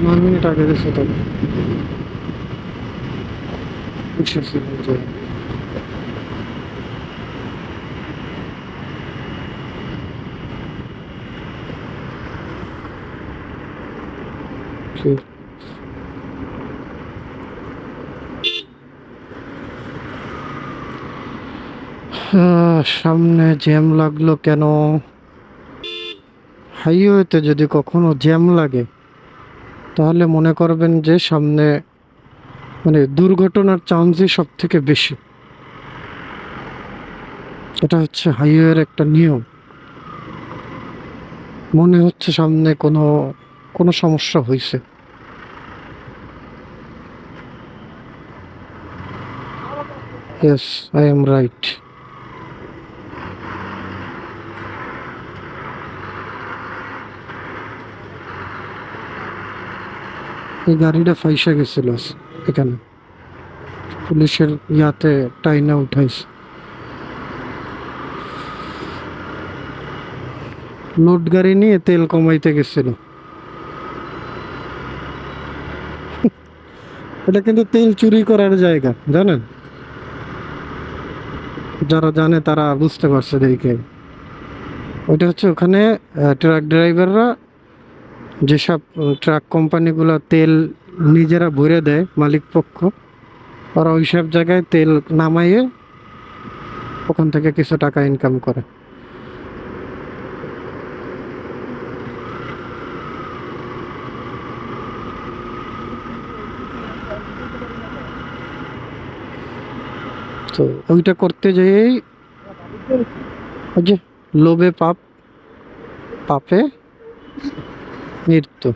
9 minute আগে গেছে তো এসেছিল যে কি সামনে জ্যাম লাগলো কেন? হাইওয়েতে যদি কখনো জ্যাম লাগে তাহলে মনে করবেন যে সামনে মানে দুর্ঘটনার চান্সই সব থেকে বেশি। এটা হচ্ছে হাইওয়ের একটা নিয়ম। মনে হচ্ছে সামনে কোনো কোনো সমস্যা হয়েছে। Yes, I am right. এই গাড়িটা ফাইসা গেছিল এখানে, পুলিশের ইয়াতে টাইনা উঠাইছে। লোড গাড়ি নিয়ে তেল কমাইতে গেছিল। এটা কিন্তু তেল চুরি করার জায়গা, জানেন? যারা জানে তারা বুঝতে পারছে দেখে। ওইটা হচ্ছে ওখানে ট্রাক ড্রাইভাররা, যেসব ট্রাক কোম্পানিগুলো তেল নিজেরা ভরে দেয় মালিক পক্ষ, ওরা ওইসব জায়গায় তেল নামাইয়ে ওখান থেকে কিছু টাকা ইনকাম করে। তো ওইটা করতে যেয়েই ওই যে লোভে পাপ, পাপে মৃত্যু।